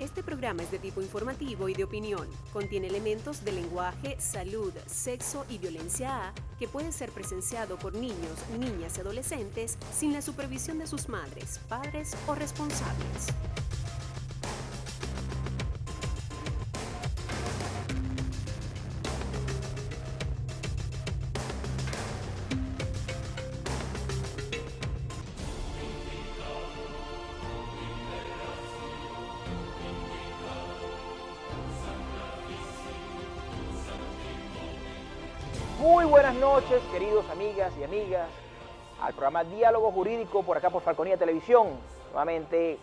Este programa es de tipo informativo y de opinión. Contiene elementos de lenguaje, salud, sexo y violencia A que puede ser presenciado por niños, niñas y adolescentes sin la supervisión de sus madres, padres o responsables. Muy buenas noches, queridos amigas y amigas, al programa Diálogo Jurídico por acá por Falconía Televisión, nuevamente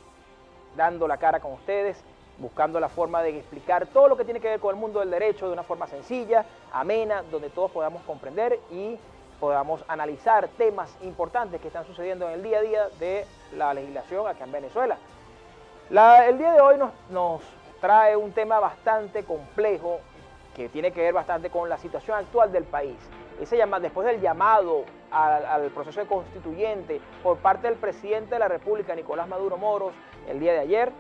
dando la cara con ustedes, buscando la forma de explicar todo lo que tiene que ver con el mundo del derecho de una forma sencilla, amena, donde todos podamos comprender y podamos analizar temas importantes que están sucediendo en el día a día de la legislación acá en Venezuela. El día de hoy nos trae un tema bastante complejo, que tiene que ver bastante con la situación actual del país. Después del llamado al proceso de constituyente por parte del presidente de la República, Nicolás Maduro Moros, el día de ayer,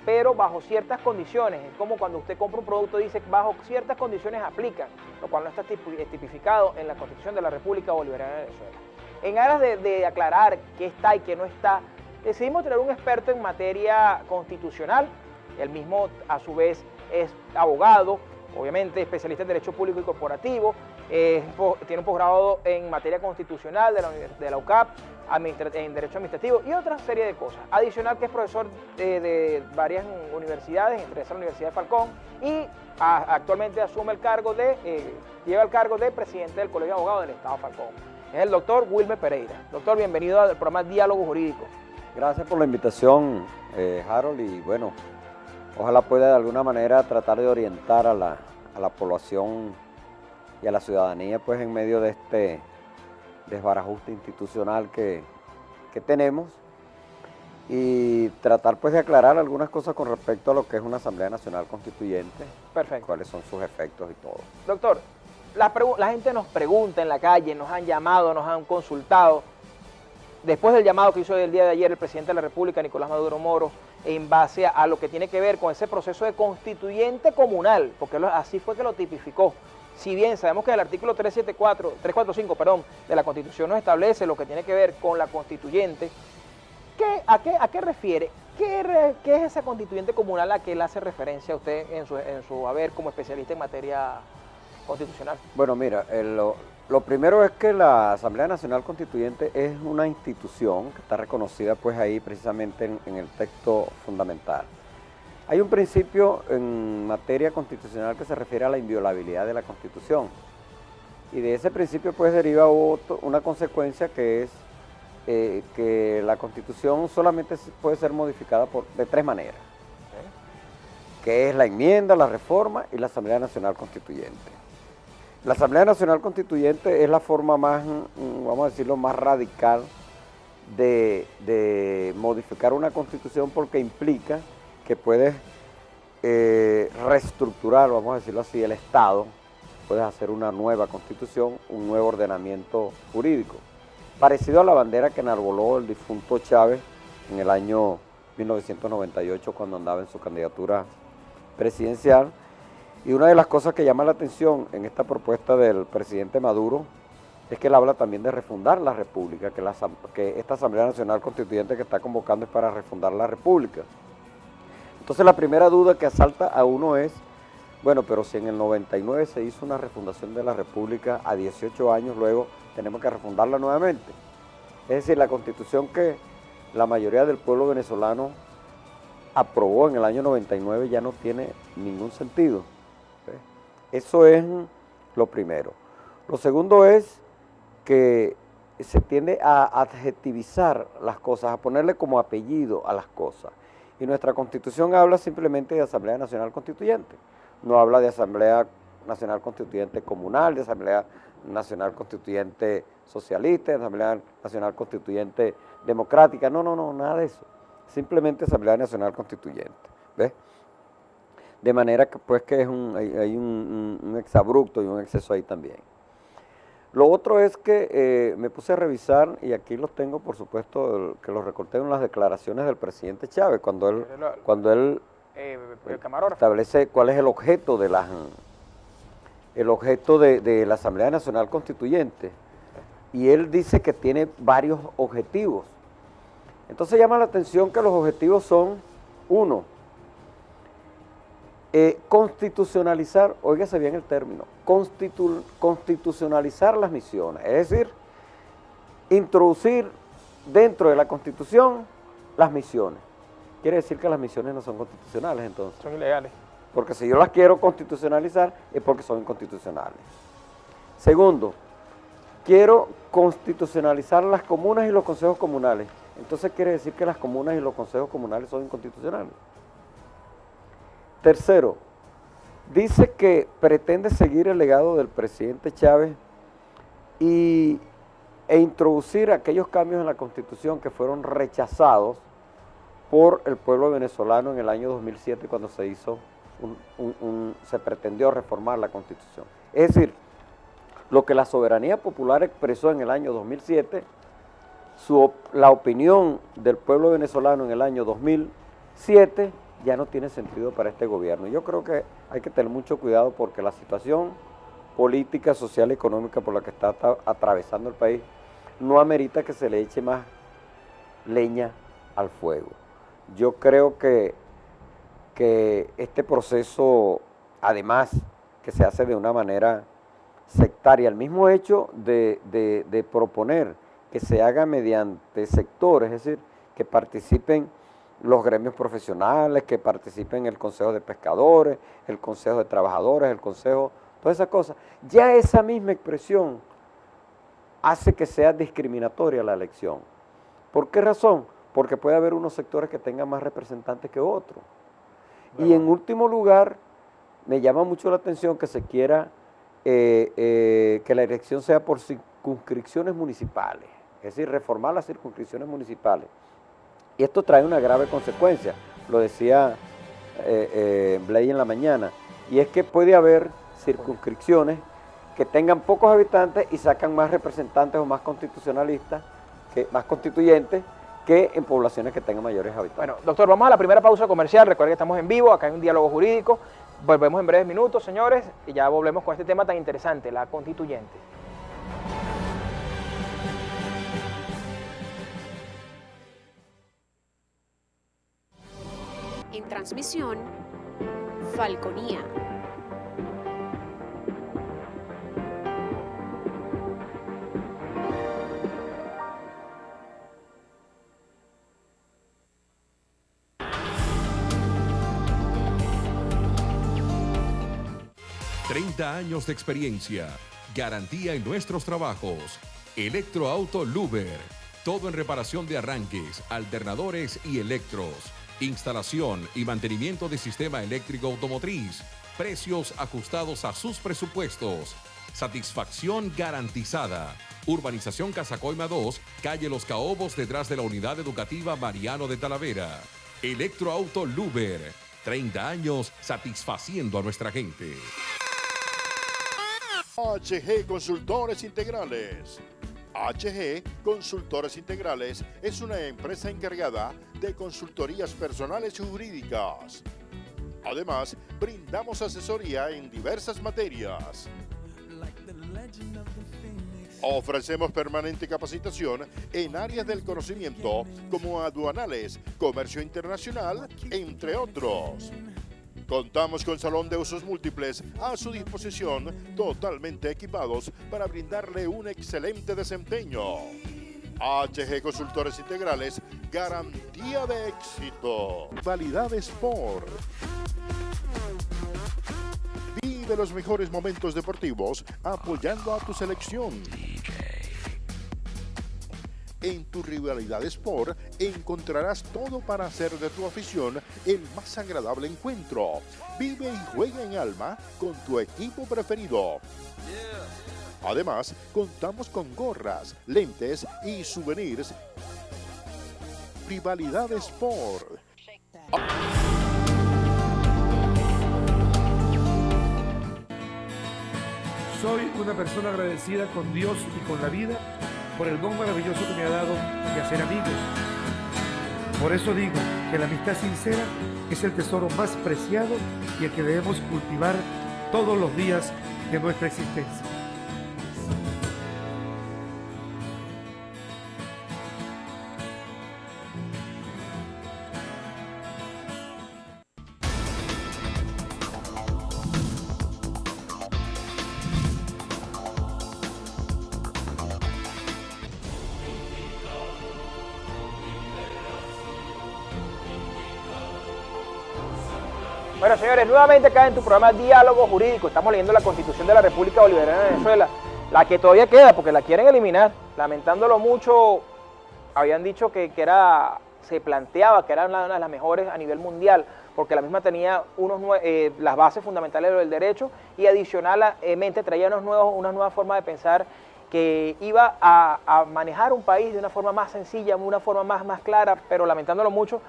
pero bajo ciertas condiciones. Es como cuando usted compra un producto y dice bajo ciertas condiciones aplican, lo cual no está tipificado en la Constitución de la República Bolivariana de Venezuela. En aras de aclarar qué está y qué no está, decidimos tener un experto en materia constitucional. Él mismo, a su vez, es abogado, obviamente especialista en Derecho Público y Corporativo, tiene un posgrado en materia constitucional de la UCAP, en Derecho Administrativo y otra serie de cosas. Adicional que es profesor de varias universidades, entre esas la Universidad de Falcón, y actualmente lleva el cargo de presidente del Colegio de Abogados del Estado de Falcón. Es el doctor Wilmer Pereira. Doctor, bienvenido al programa Diálogo Jurídico. Gracias por la invitación, Harold, y bueno, ojalá pueda de alguna manera tratar de orientar a la población y a la ciudadanía pues en medio de este desbarajuste institucional que tenemos y tratar pues de aclarar algunas cosas con respecto a lo que es una Asamblea Nacional Constituyente. Perfecto. Cuáles son sus efectos y todo. Doctor, la gente nos pregunta en la calle, nos han llamado, nos han consultado. Después del llamado que hizo el día de ayer el presidente de la República, Nicolás Maduro Moros, en base a lo que tiene que ver con ese proceso de constituyente comunal, porque así fue que lo tipificó. Si bien sabemos que el artículo 345 de la Constitución nos establece lo que tiene que ver con la constituyente, ¿a qué refiere? ¿Qué es esa constituyente comunal a que él hace referencia a usted en su haber como especialista en materia constitucional? Bueno, mira, lo primero es que la Asamblea Nacional Constituyente es una institución que está reconocida pues ahí precisamente en el texto fundamental. Hay un principio en materia constitucional que se refiere a la inviolabilidad de la Constitución y de ese principio pues deriva una consecuencia que es que la Constitución solamente puede ser modificada de tres maneras, que es la enmienda, la reforma y la Asamblea Nacional Constituyente. La Asamblea Nacional Constituyente es la forma más, vamos a decirlo, más radical de modificar una Constitución porque implica que puedes reestructurar, vamos a decirlo así, el Estado, puedes hacer una nueva Constitución, un nuevo ordenamiento jurídico, parecido a la bandera que enarboló el difunto Chávez en el año 1998 cuando andaba en su candidatura presidencial. Y una de las cosas que llama la atención en esta propuesta del presidente Maduro es que él habla también de refundar la República, que esta Asamblea Nacional Constituyente que está convocando es para refundar la República. Entonces la primera duda que asalta a uno es, bueno, pero si en el 99 se hizo una refundación de la República, a 18 años luego tenemos que refundarla nuevamente. Es decir, la Constitución que la mayoría del pueblo venezolano aprobó en el año 99 ya no tiene ningún sentido. Eso es lo primero. Lo segundo es que se tiende a adjetivizar las cosas, a ponerle como apellido a las cosas. Y nuestra Constitución habla simplemente de Asamblea Nacional Constituyente. No habla de Asamblea Nacional Constituyente comunal, de Asamblea Nacional Constituyente socialista, de Asamblea Nacional Constituyente democrática. No, nada de eso. Simplemente Asamblea Nacional Constituyente. ¿Ves? De manera que pues que hay un exabrupto y un exceso ahí también. Lo otro es que me puse a revisar, y aquí los tengo, por supuesto, que los recorté en las declaraciones del presidente Chávez, cuando él el camarógrafo establece cuál es el objeto de la Asamblea Nacional Constituyente. Y él dice que tiene varios objetivos. Entonces llama la atención que los objetivos son, uno, constitucionalizar, óigase bien el término, constitucionalizar las misiones, es decir, introducir dentro de la Constitución las misiones. Quiere decir que las misiones no son constitucionales entonces. son ilegales. Porque si yo las quiero constitucionalizar es porque son inconstitucionales. Segundo, quiero constitucionalizar las comunas y los consejos comunales. Entonces quiere decir que las comunas y los consejos comunales son inconstitucionales. Tercero, dice que pretende seguir el legado del presidente Chávez e introducir aquellos cambios en la Constitución que fueron rechazados por el pueblo venezolano en el año 2007 cuando se hizo se pretendió reformar la Constitución. Es decir, lo que la soberanía popular expresó en el año 2007, la opinión del pueblo venezolano en el año 2007 ya no tiene sentido para este gobierno. Yo creo que hay que tener mucho cuidado porque la situación política, social y económica por la que está atravesando el país no amerita que se le eche más leña al fuego. Yo creo que este proceso, además, que se hace de una manera sectaria, el mismo hecho de proponer que se haga mediante sectores, es decir, que participen los gremios profesionales, que participen el Consejo de Pescadores, el Consejo de Trabajadores, el Consejo, todas esas cosas. Ya esa misma expresión hace que sea discriminatoria la elección. ¿Por qué razón? Porque puede haber unos sectores que tengan más representantes que otros. Y en último lugar, me llama mucho la atención que se quiera que la elección sea por circunscripciones municipales, es decir, reformar las circunscripciones municipales. Y esto trae una grave consecuencia, lo decía Blay en la mañana, y es que puede haber circunscripciones que tengan pocos habitantes y sacan más representantes o más constitucionalistas, más constituyentes, que en poblaciones que tengan mayores habitantes. Bueno, doctor, vamos a la primera pausa comercial. Recuerden que estamos en vivo, acá en un diálogo jurídico. Volvemos en breves minutos, señores, y ya volvemos con este tema tan interesante, la constituyente. En transmisión, Falconía. Años de experiencia, garantía en nuestros trabajos. Electroauto Luber, todo en reparación de arranques, alternadores y electros. Instalación y mantenimiento de sistema eléctrico automotriz. Precios ajustados a sus presupuestos. Satisfacción garantizada. Urbanización Casacoima 2, calle Los Caobos, detrás de la Unidad Educativa Mariano de Talavera. Electroauto Luber, 30 años satisfaciendo a nuestra gente. HG Consultores Integrales. HG Consultores Integrales es una empresa encargada de consultorías personales y jurídicas. Además, brindamos asesoría en diversas materias. Ofrecemos permanente capacitación en áreas del conocimiento como aduanales, comercio internacional, entre otros. Contamos con salón de usos múltiples a su disposición, totalmente equipados para brindarle un excelente desempeño. HG Consultores Integrales, garantía de éxito. Validad Sport. Vive los mejores momentos deportivos apoyando a tu selección. En tu Rivalidad Sport encontrarás todo para hacer de tu afición el más agradable encuentro. Vive y juega en alma con tu equipo preferido. Además, contamos con gorras, lentes y souvenirs. Rivalidad Sport. Soy una persona agradecida con Dios y con la vida por el don maravilloso que me ha dado de hacer amigos. Por eso digo que la amistad sincera es el tesoro más preciado y el que debemos cultivar todos los días de nuestra existencia. Bueno, señores, nuevamente acá en tu programa Diálogo Jurídico, estamos leyendo la Constitución de la República Bolivariana de Venezuela, la que todavía queda porque la quieren eliminar, lamentándolo mucho. Habían dicho que se planteaba que era una de las mejores a nivel mundial, porque la misma tenía las bases fundamentales del derecho y adicionalmente traía una nueva forma de pensar que iba a manejar un país de una forma más sencilla, una forma más clara, pero lamentándolo mucho,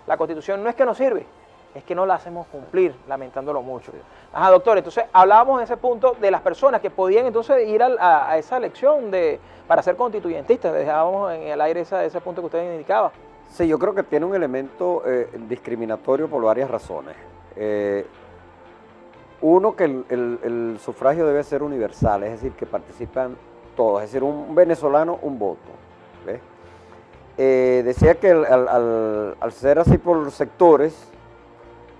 la Constitución no es que no sirve, es que no la hacemos cumplir, lamentándolo mucho. Ajá, doctor, entonces hablábamos en ese punto de las personas que podían entonces ir a esa elección para ser constituyentistas. Dejábamos en el aire ese punto que usted indicaba. Sí, yo creo que tiene un elemento discriminatorio por varias razones. Uno, que el sufragio debe ser universal, es decir, que participan todos, es decir, un venezolano, un voto. ¿Ves? Decía que al ser así por sectores,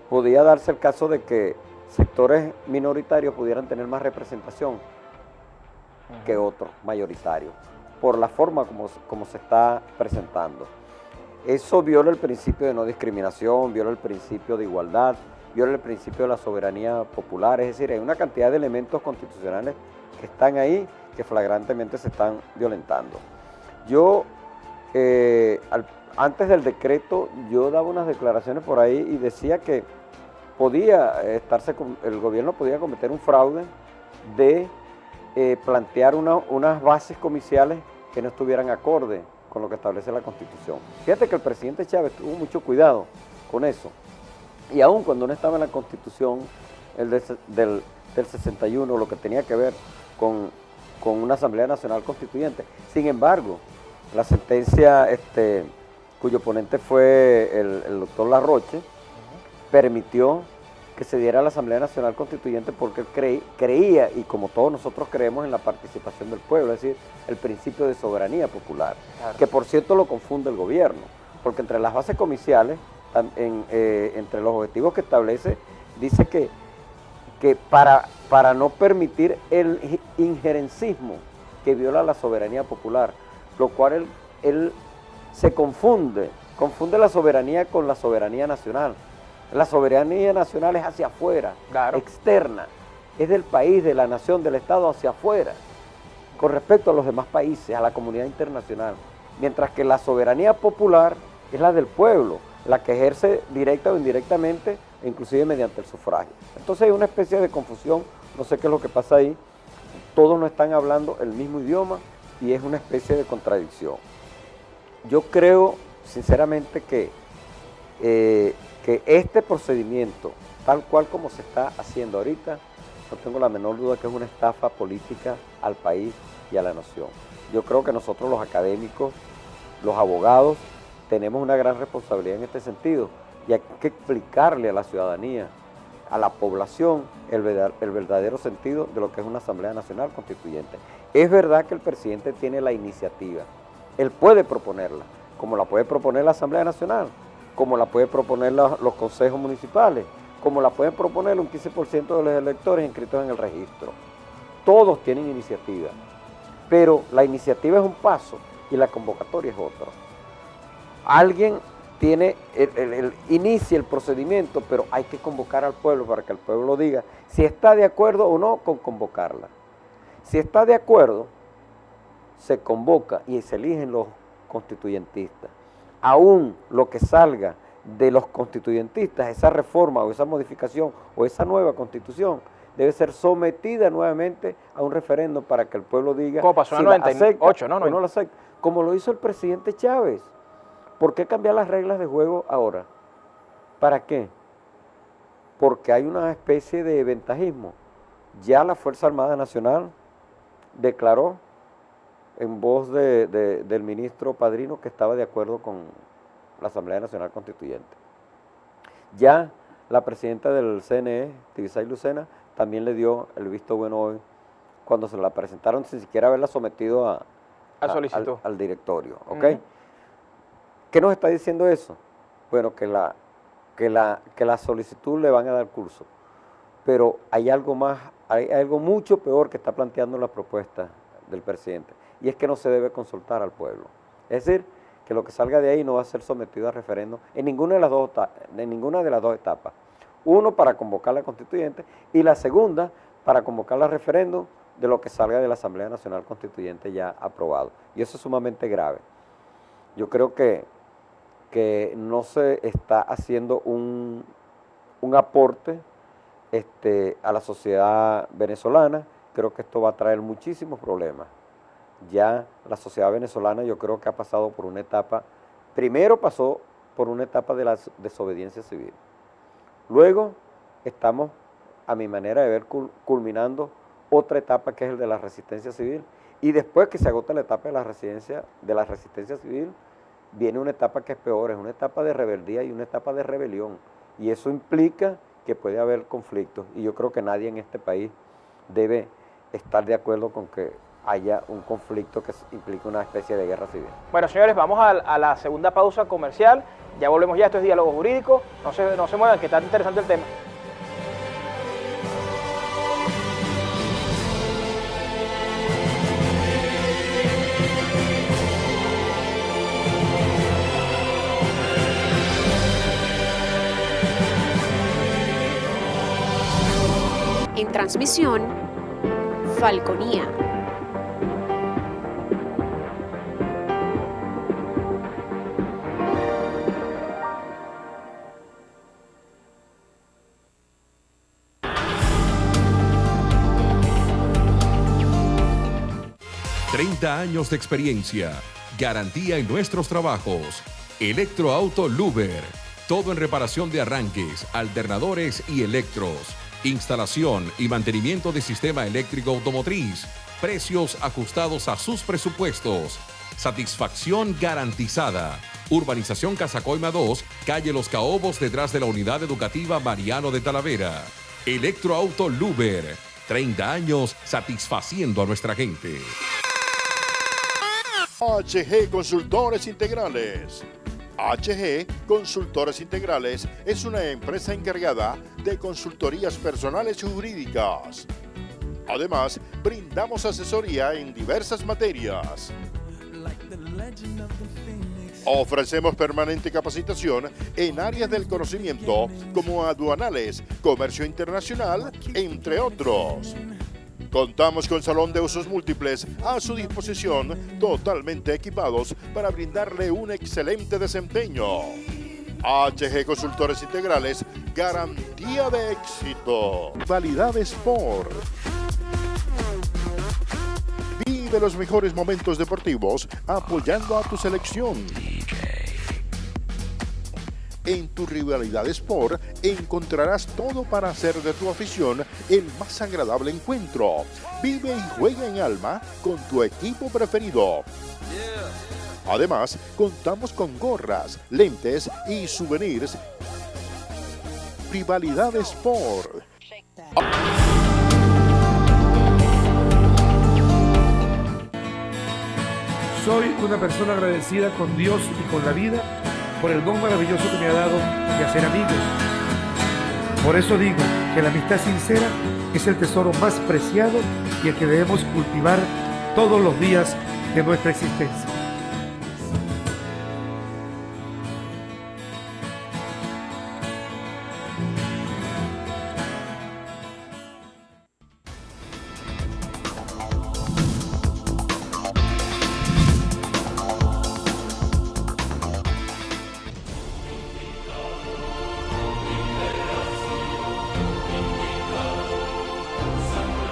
podía darse el caso de que sectores minoritarios pudieran tener más representación que otros mayoritarios, por la forma como se está presentando. Eso viola el principio de no discriminación, viola el principio de igualdad, viola el principio de la soberanía popular, es decir, hay una cantidad de elementos constitucionales que están ahí, que flagrantemente se están violentando. Yo, antes del decreto, yo daba unas declaraciones por ahí y decía que el gobierno podía cometer un fraude de plantear unas bases comiciales que no estuvieran acorde con lo que establece la Constitución. Fíjate que el presidente Chávez tuvo mucho cuidado con eso. Y aún cuando no estaba en la Constitución, del 61, lo que tenía que ver con una Asamblea Nacional Constituyente. Sin embargo, la sentencia cuyo ponente fue el doctor Larroche, permitió que se diera a la Asamblea Nacional Constituyente porque creía, y como todos nosotros creemos, en la participación del pueblo, es decir, el principio de soberanía popular, claro, que por cierto lo confunde el gobierno, porque entre las bases comiciales, entre los objetivos que establece, dice que para no permitir el injerencismo que viola la soberanía popular, lo cual él se confunde la soberanía con la soberanía nacional. La soberanía nacional es hacia afuera, claro, externa, es del país, de la nación, del Estado hacia afuera, con respecto a los demás países, a la comunidad internacional, mientras que la soberanía popular es la del pueblo, la que ejerce directa o indirectamente, inclusive mediante el sufragio. Entonces hay una especie de confusión, no sé qué es lo que pasa ahí, todos no están hablando el mismo idioma y es una especie de contradicción. Yo creo sinceramente que este procedimiento, tal cual como se está haciendo ahorita, no tengo la menor duda que es una estafa política al país y a la nación. Yo creo que nosotros los académicos, los abogados, tenemos una gran responsabilidad en este sentido y hay que explicarle a la ciudadanía, a la población, el verdadero sentido de lo que es una Asamblea Nacional Constituyente. Es verdad que el presidente tiene la iniciativa, él puede proponerla, como la puede proponer la Asamblea Nacional, como la puede proponer los consejos municipales, como la pueden proponer un 15% de los electores inscritos en el registro. Todos tienen iniciativa, pero la iniciativa es un paso y la convocatoria es otro. Alguien inicia el procedimiento, pero hay que convocar al pueblo para que el pueblo diga si está de acuerdo o no con convocarla. Si está de acuerdo, se convoca y se eligen los constituyentistas. Aún lo que salga de los constituyentistas, esa reforma o esa modificación o esa nueva constitución, debe ser sometida nuevamente a un referéndum para que el pueblo diga como pasó en si el 98, ¿no? O no la acepta, como lo hizo el presidente Chávez. ¿Por qué cambiar las reglas de juego ahora? ¿Para qué? Porque hay una especie de ventajismo. ya la Fuerza Armada Nacional declaró en voz del ministro Padrino que estaba de acuerdo con la Asamblea Nacional Constituyente. Ya la presidenta del CNE, Tibisay Lucena, también le dio el visto bueno hoy, cuando se la presentaron sin siquiera haberla sometido al directorio. ¿Okay? ¿Qué nos está diciendo eso? Bueno, que la solicitud le van a dar curso, pero hay algo más, hay algo mucho peor que está planteando la propuesta del presidente, y es que no se debe consultar al pueblo. Es decir, que lo que salga de ahí no va a ser sometido a referéndum en ninguna de las dos etapas. Uno, para convocar la constituyente, y la segunda, para convocar la referéndum de lo que salga de la Asamblea Nacional Constituyente ya aprobado. Y eso es sumamente grave. Yo creo que no se está haciendo un aporte a la sociedad venezolana. Creo que esto va a traer muchísimos problemas. Ya la sociedad venezolana yo creo que ha pasado por una etapa, primero pasó por una etapa de la desobediencia civil. Luego estamos, a mi manera de ver, culminando otra etapa que es el de la resistencia civil, y después que se agota la etapa de la resistencia civil, viene una etapa que es peor, es una etapa de rebeldía y una etapa de rebelión, y eso implica que puede haber conflictos, y yo creo que nadie en este país debe estar de acuerdo con que haya un conflicto que implique una especie de guerra civil. Bueno, señores, vamos a la segunda pausa comercial. Ya volvemos ya, esto es Diálogo Jurídico. No se muevan, que está interesante el tema. En transmisión, Falconía. Años de experiencia, garantía en nuestros trabajos. Electroauto Luber, todo en reparación de arranques, alternadores y electros. Instalación y mantenimiento de sistema eléctrico automotriz. Precios ajustados a sus presupuestos. Satisfacción garantizada. Urbanización Casacoima 2, calle Los Caobos, detrás de la Unidad Educativa Mariano de Talavera. Electroauto Luber, 30 años satisfaciendo a nuestra gente. HG Consultores Integrales. HG Consultores Integrales es una empresa encargada de consultorías personales y jurídicas. Además, brindamos asesoría en diversas materias. Ofrecemos permanente capacitación en áreas del conocimiento como aduanales, comercio internacional, entre otros. Contamos con salón de usos múltiples a su disposición, totalmente equipados para brindarle un excelente desempeño. HG Consultores Integrales, garantía de éxito. Validad Sport. Vive los mejores momentos deportivos apoyando a tu selección. En tu Rivalidad Sport encontrarás todo para hacer de tu afición el más agradable encuentro. Vive y juega en alma con tu equipo preferido. Además, contamos con gorras, lentes y souvenirs. Rivalidad Sport. Soy una persona agradecida con Dios y con la vida por el don maravilloso que me ha dado de hacer amigos. Por eso digo que la amistad sincera es el tesoro más preciado y el que debemos cultivar todos los días de nuestra existencia.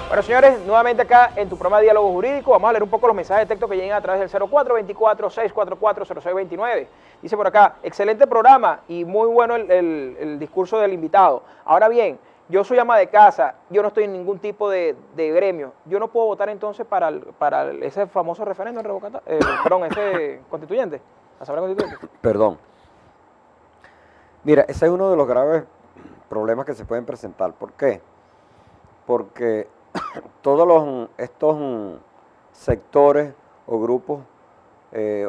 Bueno, señores, nuevamente acá en tu programa Diálogo Jurídico, vamos a leer un poco los mensajes de texto que llegan a través del 0424-644-0629. Dice por acá, excelente programa y muy bueno el discurso del invitado. Ahora bien, yo soy ama de casa, yo no estoy en ningún tipo de gremio, yo no puedo votar entonces para ese famoso referéndum perdón, ese constituyente, la Asamblea Constituyente. Perdón. Mira, ese es uno de los graves problemas que se pueden presentar. ¿Por qué? Porque todos estos sectores o grupos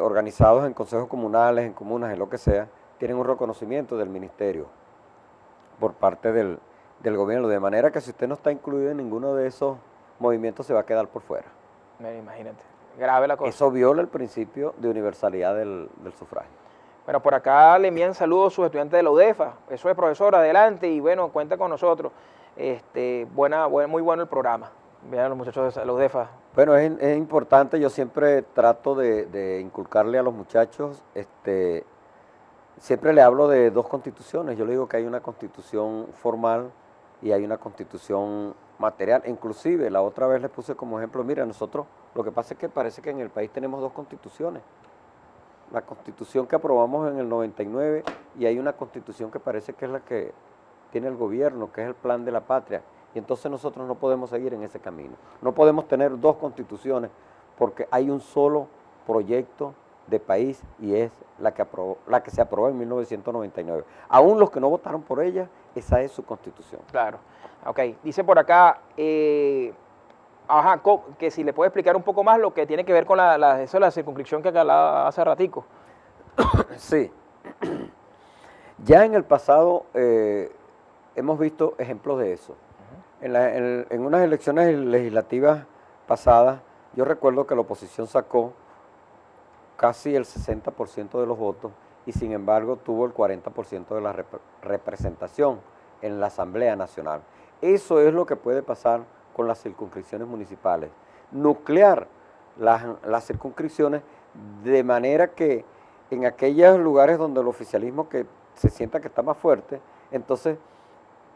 organizados en consejos comunales, en comunas, en lo que sea, tienen un reconocimiento del ministerio por parte del gobierno, de manera que si usted no está incluido en ninguno de esos movimientos se va a quedar por fuera. Imagínate, grave la cosa. Eso viola el principio de universalidad del sufragio. Bueno, por acá le envían saludos a sus estudiantes de la UDEFA. Eso es, profesor, adelante y bueno, cuenta con nosotros. Muy bueno el programa. Vean los muchachos de la UDEFA. Bueno, es importante, yo siempre trato de inculcarle a los muchachos, siempre le hablo de dos constituciones. Yo le digo que hay una constitución formal y hay una constitución material. Inclusive, la otra vez les puse como ejemplo, mira, nosotros, lo que pasa es que parece que en el país tenemos dos constituciones. La constitución que aprobamos en el 99 y hay una constitución que parece que es la que tiene el gobierno, que es el plan de la patria. Y entonces nosotros no podemos seguir en ese camino. No podemos tener dos constituciones porque hay un solo proyecto de país y es la que se aprobó en 1999. Aún los que no votaron por ella, esa es su constitución. Claro. Ok, dice por acá, que si le puede explicar un poco más lo que tiene que ver con eso de la circunscripción que hablaba hace ratico. Sí. Ya en el pasado hemos visto ejemplos de eso. En unas elecciones legislativas pasadas, yo recuerdo que la oposición sacó casi el 60% de los votos y sin embargo tuvo el 40% de la representación en la Asamblea Nacional. Eso es lo que puede pasar con las circunscripciones municipales. Nuclear las circunscripciones de manera que en aquellos lugares donde el oficialismo que se sienta que está más fuerte, entonces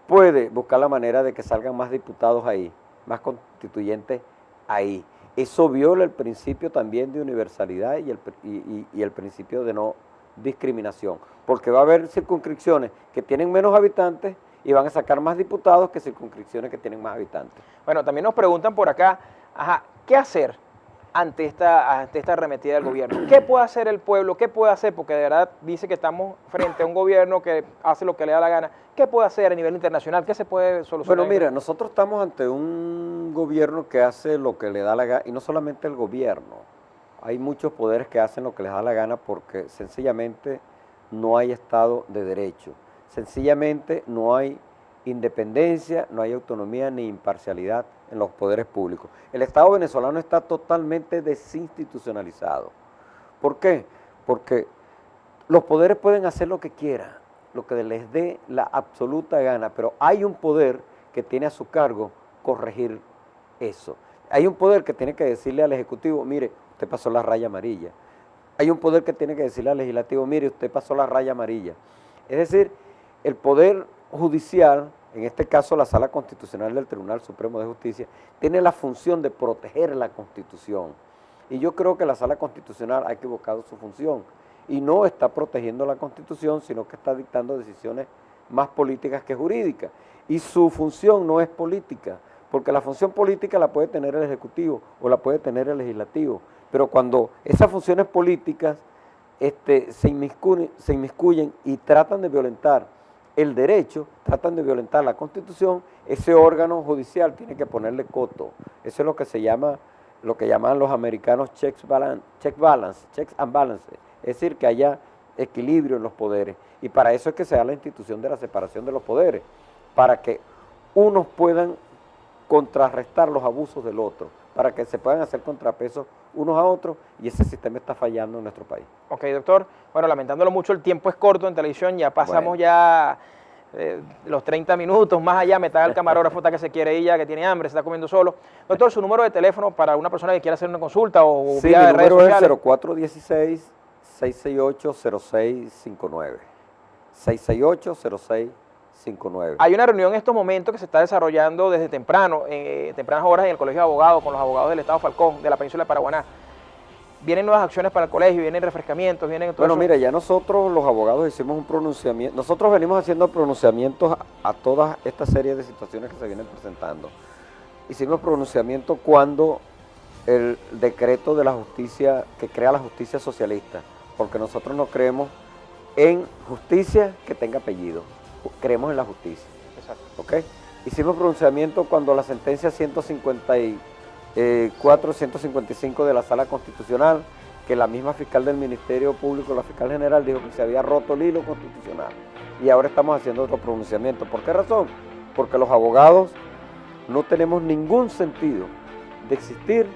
puede buscar la manera de que salgan más diputados ahí, más constituyentes ahí. Eso viola el principio también de universalidad y el principio de no discriminación, porque va a haber circunscripciones que tienen menos habitantes y van a sacar más diputados que circunscripciones que tienen más habitantes. Bueno, también nos preguntan por acá, ¿qué hacer ante esta arremetida del gobierno? ¿Qué puede hacer el pueblo? ¿Qué puede hacer? Porque de verdad dice que estamos frente a un gobierno que hace lo que le da la gana. ¿Qué puede hacer a nivel internacional? ¿Qué se puede solucionar? Bueno, mira, nosotros estamos ante un gobierno que hace lo que le da la gana, y no solamente el gobierno. Hay muchos poderes que hacen lo que les da la gana porque sencillamente no hay Estado de Derecho. Sencillamente no hay independencia, no hay autonomía ni imparcialidad en los poderes públicos. El Estado venezolano está totalmente desinstitucionalizado. ¿Por qué? Porque los poderes pueden hacer lo que quieran, lo que les dé la absoluta gana, pero hay un poder que tiene a su cargo corregir eso. Hay un poder que tiene que decirle al Ejecutivo, mire, usted pasó la raya amarilla. Hay un poder que tiene que decirle al Legislativo, mire, usted pasó la raya amarilla. Es decir, el poder judicial, en este caso la Sala Constitucional del Tribunal Supremo de Justicia, tiene la función de proteger la Constitución. Y yo creo que la Sala Constitucional ha equivocado su función y no está protegiendo la Constitución, sino que está dictando decisiones más políticas que jurídicas. Y su función no es política, porque la función política la puede tener el Ejecutivo o la puede tener el Legislativo. Pero cuando esas funciones políticas se inmiscuyen y tratan de violentar el derecho, tratan de violentar la Constitución, ese órgano judicial tiene que ponerle coto. Eso es lo que se llama, lo que llaman los americanos checks and balances, es decir, que haya equilibrio en los poderes. Y para eso es que se da la institución de la separación de los poderes, para que unos puedan contrarrestar los abusos del otro, para que se puedan hacer contrapesos unos a otros, y ese sistema está fallando en nuestro país. Ok, doctor. Bueno, lamentándolo mucho, el tiempo es corto en televisión, ya pasamos ya los 30 minutos, más allá, me está el camarógrafo, está que se quiere ir ya, que tiene hambre, se está comiendo solo. Doctor, su número de teléfono para una persona que quiera hacer una consulta o sí, vía de redes sociales. Sí, mi número es 0416-668-0659. 668-0659. Hay una reunión en estos momentos que se está desarrollando desde tempranas horas en el Colegio de Abogados, con los abogados del Estado Falcón, de la península de Paraguaná. vienen nuevas acciones para el colegio, vienen refrescamientos, vienen todo Bueno, eso. mira, ya nosotros los abogados hicimos un pronunciamiento, nosotros venimos haciendo pronunciamientos a todas esta serie de situaciones que se vienen presentando. Hicimos pronunciamiento cuando el decreto de la justicia, que crea la justicia socialista, porque nosotros no creemos en justicia que tenga apellido, creemos en la justicia. Exacto. ¿Ok? Hicimos pronunciamiento cuando la sentencia 155 de la Sala Constitucional, que la misma fiscal del Ministerio Público, la fiscal general, dijo que se había roto el hilo constitucional. Y ahora estamos haciendo otro pronunciamiento. ¿Por qué razón? Porque los abogados no tenemos ningún sentido de existir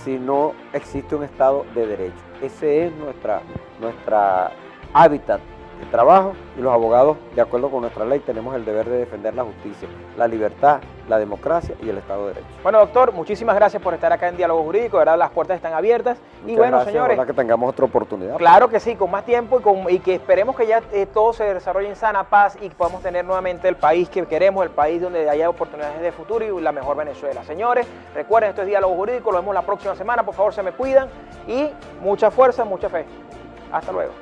si no existe un Estado de Derecho. Ese es nuestra hábitat de trabajo, y los abogados, de acuerdo con nuestra ley, tenemos el deber de defender la justicia, la libertad, la democracia y el Estado de Derecho. Bueno, doctor, muchísimas gracias por estar acá en Diálogo Jurídico, de verdad las puertas están abiertas. Muchas Y bueno, gracias, señores, ojalá que tengamos otra oportunidad. claro que sí, con más tiempo y que esperemos que ya todo se desarrolle en sana paz y que podamos tener nuevamente el país que queremos, el país donde haya oportunidades de futuro y la mejor Venezuela. Señores, recuerden, esto es Diálogo Jurídico, lo vemos la próxima semana, por favor se me cuidan y mucha fuerza, mucha fe. Hasta luego.